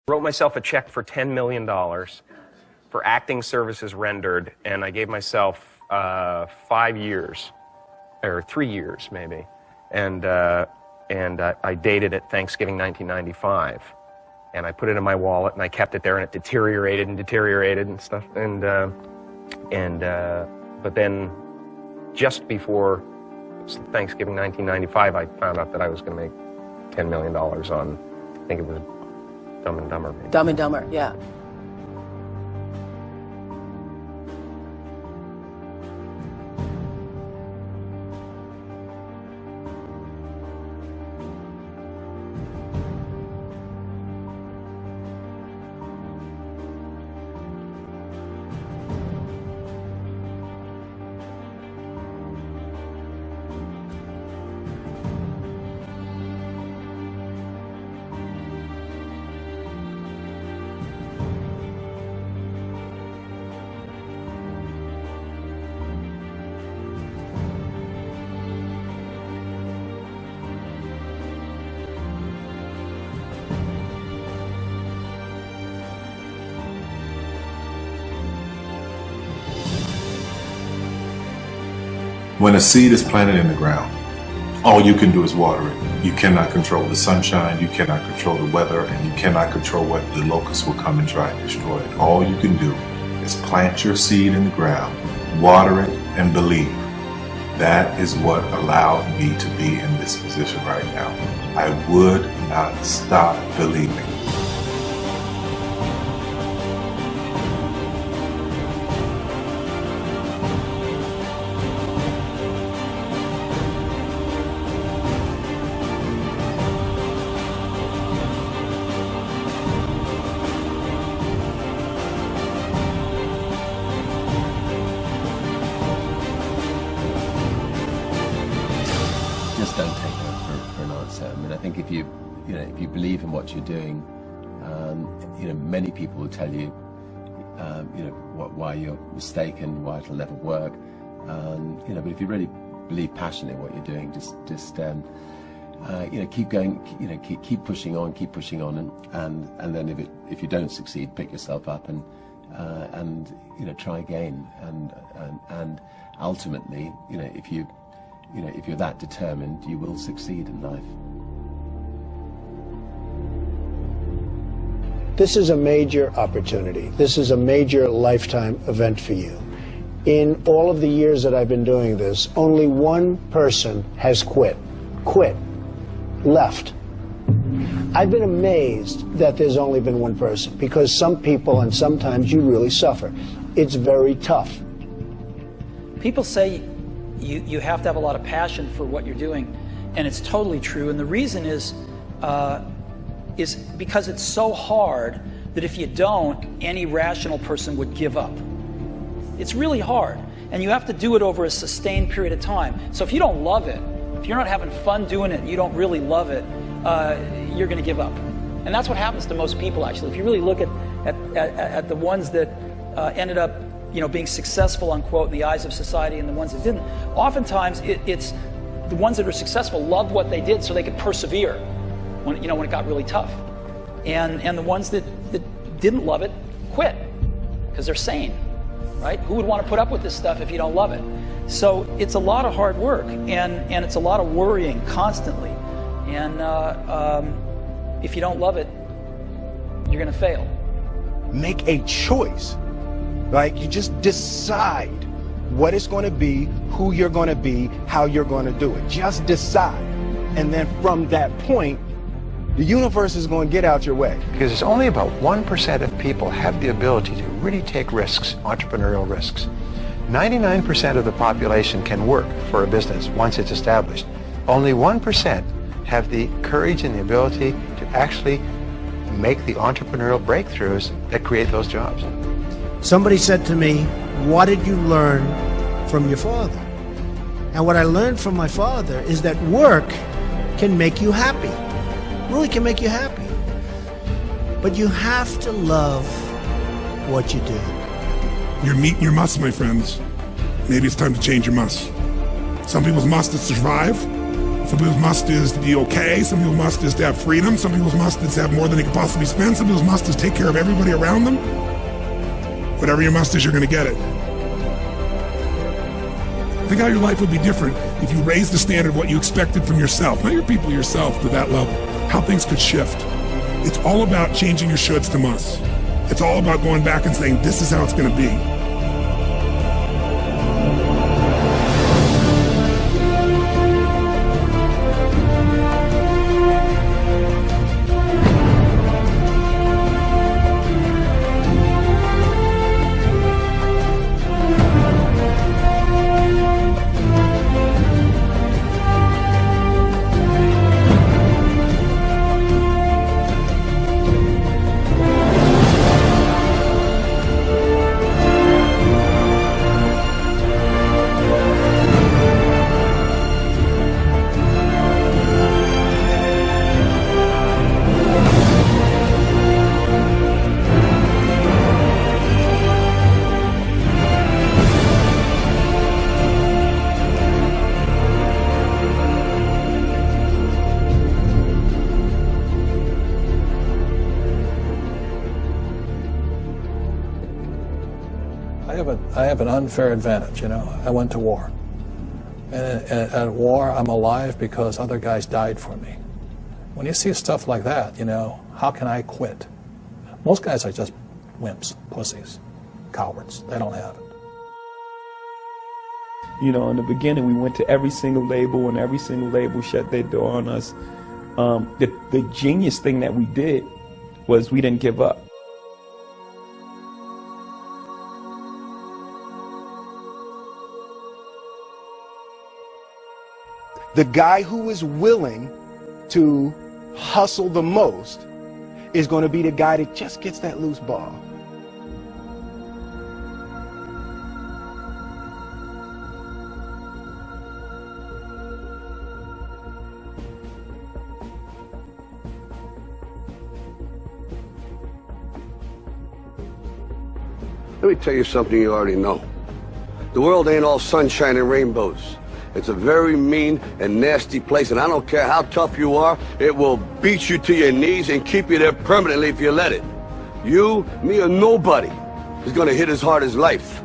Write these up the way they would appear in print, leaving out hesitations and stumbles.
Wrote myself a check for $10 million for acting services rendered, and I gave myself 5 years, or 3 years maybe, and I dated it Thanksgiving 1995, and I put it in my wallet, and I kept it there, and it deteriorated and stuff, but then just before Thanksgiving 1995, I found out that I was going to make $10 million on, I think it was Dumb and Dumber. Maybe. Dumb and Dumber, yeah. When a seed is planted in the ground, all you can do is water it. You cannot control the sunshine, you cannot control the weather, and you cannot control whether the locusts will come and try and destroy it. All you can do is plant your seed in the ground, water it, and believe. That is what allowed me to be in this position right now. I would not stop believing. Don't take no for an answer. I mean, I think if you believe in what you're doing, many people will tell you, why you're mistaken, why it'll never work. But if you really believe passionately in what you're doing, just keep going, keep pushing on, and then if you don't succeed, pick yourself up and try again, and ultimately, if you're that determined, you will succeed in life. This is a major opportunity. This is a major lifetime event for you. In all of the years that I've been doing this, only one person has quit, left. I've been amazed that there's only been one person, because some people, and sometimes you really suffer. It's very tough. People say you have to have a lot of passion for what you're doing, and it's totally true. And the reason is because it's so hard that if you don't, any rational person would give up. It's really hard, and you have to do it over a sustained period of time. So if you don't love it, if you're not having fun doing it, and you don't really love it, you're going to give up. And that's what happens to most people, actually. If you really look at the ones that ended up being successful, unquote, in the eyes of society, and the ones that didn't, oftentimes it's the ones that are successful loved what they did so they could persevere when it got really tough. And the ones that didn't love it quit because they're sane, right? Who would want to put up with this stuff if you don't love it? So it's a lot of hard work, and it's a lot of worrying constantly. And if you don't love it, you're going to fail. Make a choice. Like, you just decide what it's going to be, who you're going to be, how you're going to do it. Just decide. And then from that point, the universe is going to get out your way. Because it's only about 1% of people have the ability to really take risks, entrepreneurial risks. 99% of the population can work for a business once it's established. Only 1% have the courage and the ability to actually make the entrepreneurial breakthroughs that create those jobs. Somebody said to me, what did you learn from your father? And what I learned from my father is that work can make you happy. Really can make you happy. But you have to love what you do. You're meeting your must, my friends. Maybe it's time to change your must. Some people's must is survive. Some people's must is to be okay. Some people's must is to have freedom. Some people's must is to have more than they can possibly spend. Some people's must is take care of everybody around them. Whatever your must is, you're going to get it. Think how your life would be different if you raised the standard of what you expected from yourself, not your people, yourself, to that level. How things could shift. It's all about changing your shoulds to musts. It's all about going back and saying, this is how it's going to be. I have an unfair advantage, you know. I went to war. And at war, I'm alive because other guys died for me. When you see stuff like that, you know, how can I quit? Most guys are just wimps, pussies, cowards. They don't have it. You know, in the beginning, we went to every single label, and every single label shut their door on us. The genius thing that we did was we didn't give up. The guy who is willing to hustle the most is going to be the guy that just gets that loose ball. Let me tell you something you already know. The world ain't all sunshine and rainbows. It's a very mean and nasty place, and I don't care how tough you are, it will beat you to your knees and keep you there permanently if you let it. You, me, or nobody is gonna hit as hard as life.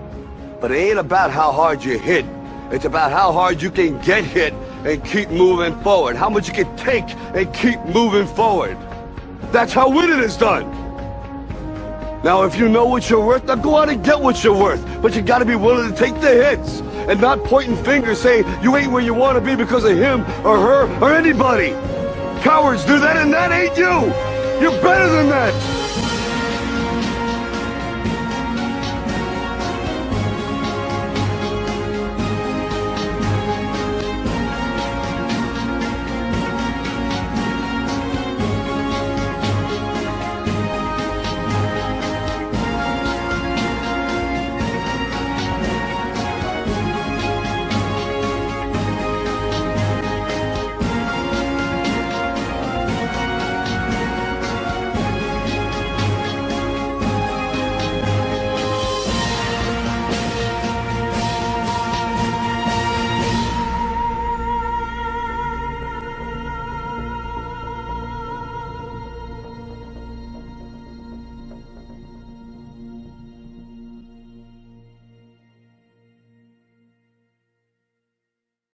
But it ain't about how hard you hit. It's about how hard you can get hit and keep moving forward. How much you can take and keep moving forward. That's how winning is done. Now, if you know what you're worth, now go out and get what you're worth. But you gotta be willing to take the hits and not pointing fingers saying you ain't where you want to be because of him or her or anybody. Cowards do that, and that ain't you. You're better than that.